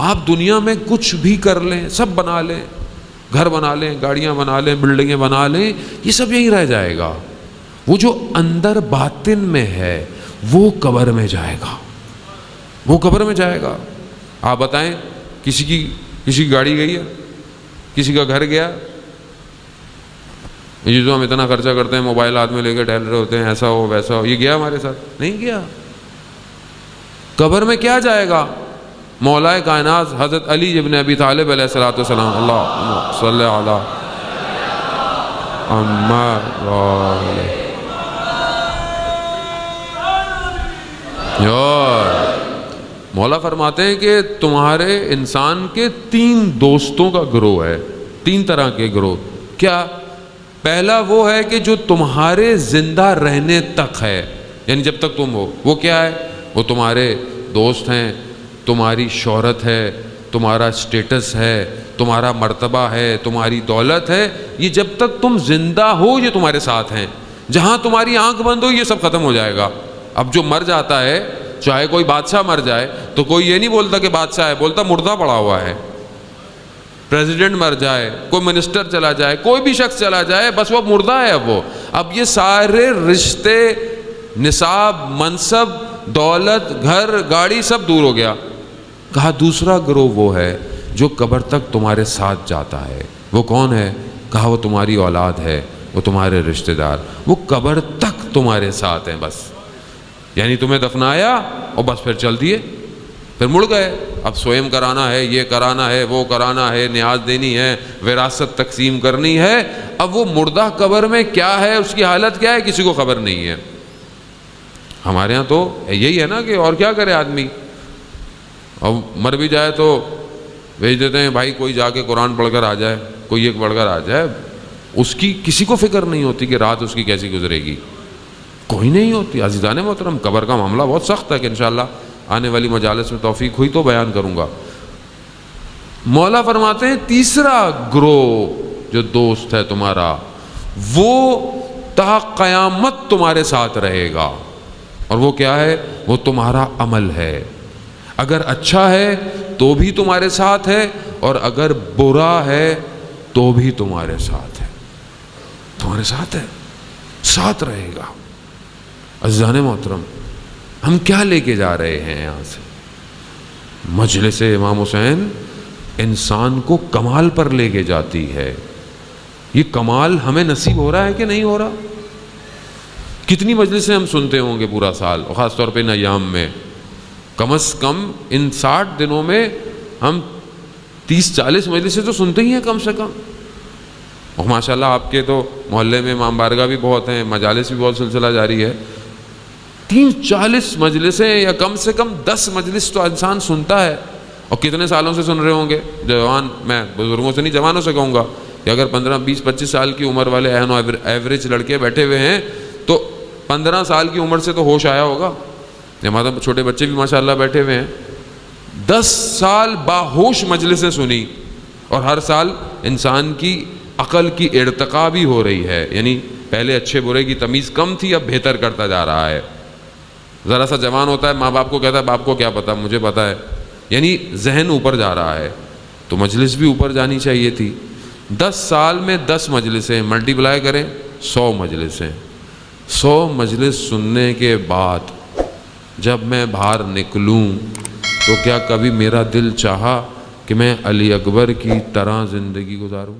آپ دنیا میں کچھ بھی کر لیں، سب بنا لیں، گھر بنا لیں، گاڑیاں بنا لیں، بلڈنگیں بنا لیں، یہ سب یہیں رہ جائے گا. وہ جو اندر باطن میں ہے وہ قبر میں جائے گا، وہ قبر میں جائے گا. آپ بتائیں کسی کی گاڑی گئی ہے، کسی کا گھر گیا، یہ جو ہم اتنا خرچہ کرتے ہیں، موبائل ہاتھ میں لے کے ٹہل رہے ہوتے ہیں، ایسا ہو ویسا ہو، یہ گیا ہمارے ساتھ؟ نہیں گیا. قبر میں کیا جائے گا؟ مولا کائنات حضرت علی ابن ابی طالب علیہ الصلوۃ والسلام، اللہ صلی علی محمد. مولا فرماتے ہیں کہ تمہارے انسان کے 3 دوستوں کا گروہ ہے، 3 طرح کے گروہ. کیا؟ پہلا وہ ہے کہ جو تمہارے زندہ رہنے تک ہے، یعنی جب تک تم ہو. وہ کیا ہے؟ وہ تمہارے دوست ہیں، تمہاری شہرت ہے، تمہارا سٹیٹس ہے، تمہارا مرتبہ ہے، تمہاری دولت ہے. یہ جب تک تم زندہ ہو یہ تمہارے ساتھ ہیں. جہاں تمہاری آنکھ بند ہو یہ سب ختم ہو جائے گا. اب جو مر جاتا ہے، چاہے کوئی بادشاہ مر جائے تو کوئی یہ نہیں بولتا کہ بادشاہ ہے، بولتا مردہ پڑا ہوا ہے. پریزیڈنٹ مر جائے، کوئی منسٹر چلا جائے، کوئی بھی شخص چلا جائے، بس وہ مردہ ہے. اب یہ سارے رشتے، نصاب، منصب، دولت، گھر، گاڑی سب دور ہو گیا. کہا دوسرا گروہ وہ ہے جو قبر تک تمہارے ساتھ جاتا ہے. وہ کون ہے؟ کہا وہ تمہاری اولاد ہے، وہ تمہارے رشتہ دار، وہ قبر تک تمہارے ساتھ ہیں. بس یعنی تمہیں دفنایا اور بس پھر چل دیے، پھر مڑ گئے. اب سوئم کرانا ہے، یہ کرانا ہے، وہ کرانا ہے، نیاز دینی ہے، وراثت تقسیم کرنی ہے. اب وہ مردہ قبر میں کیا ہے، اس کی حالت کیا ہے، کسی کو خبر نہیں ہے. ہمارے ہاں تو یہی ہے نا کہ اور کیا کرے آدمی. اب مر بھی جائے تو بھیج دیتے ہیں، بھائی کوئی جا کے قرآن پڑھ کر آ جائے، کوئی ایک پڑھ کر آ جائے. اس کی کسی کو فکر نہیں ہوتی کہ رات اس کی کیسی گزرے گی، کوئی نہیں ہوتی. عزیزان محترم، قبر کا معاملہ بہت سخت ہے کہ انشاءاللہ آنے والی مجالس میں توفیق ہوئی تو بیان کروں گا. مولا فرماتے ہیں تیسرا گروہ جو دوست ہے تمہارا، وہ تا قیامت تمہارے ساتھ رہے گا. اور وہ کیا ہے؟ وہ تمہارا عمل ہے. اگر اچھا ہے تو بھی تمہارے ساتھ ہے، اور اگر برا ہے تو بھی تمہارے ساتھ ہے. تمہارے ساتھ ہے، ساتھ رہے گا. عزیزان محترم، ہم کیا لے کے جا رہے ہیں یہاں سے؟ مجلس امام حسین انسان کو کمال پر لے کے جاتی ہے. یہ کمال ہمیں نصیب ہو رہا ہے کہ نہیں ہو رہا؟ کتنی مجلسیں ہم سنتے ہوں گے پورا سال، اور خاص طور پہ ان ایام میں. کم از کم ان 60 دنوں میں ہم 30-40 مجلسیں تو سنتے ہی ہیں کم سے کم. اور ماشاءاللہ آپ کے تو محلے میں امام بارگاہ بھی بہت ہیں، مجالس بھی بہت سلسلہ جاری ہے. 30-40 مجلسیں یا کم سے کم 10 مجلس تو انسان سنتا ہے. اور کتنے سالوں سے سن رہے ہوں گے؟ جوان، میں بزرگوں سے نہیں، جوانوں سے کہوں گا کہ اگر 15, 20, 25 سال کی عمر والے ایوریج لڑکے بیٹھے ہوئے ہیں تو 15 سال کی عمر سے تو ہوش آیا ہوگا. ہمارے چھوٹے بچے بھی ماشاءاللہ بیٹھے ہوئے ہیں. 10 سال باہوش مجلسیں سنی، اور ہر سال انسان کی عقل کی ارتقا بھی ہو رہی ہے. یعنی پہلے اچھے برے کی تمیز کم تھی، اب بہتر کرتا جا رہا ہے. ذرا سا جوان ہوتا ہے، ماں باپ کو کہتا ہے باپ کو کیا پتا، مجھے پتا ہے. یعنی ذہن اوپر جا رہا ہے، تو مجلس بھی اوپر جانی چاہیے تھی. 10 سال میں 10 مجلسیں ملٹی پلائی کریں، 100 مجلسیں. 100 مجلس سننے کے بعد جب میں باہر نکلوں تو کیا کبھی میرا دل چاہا کہ میں علی اکبر کی طرح زندگی گزاروں؟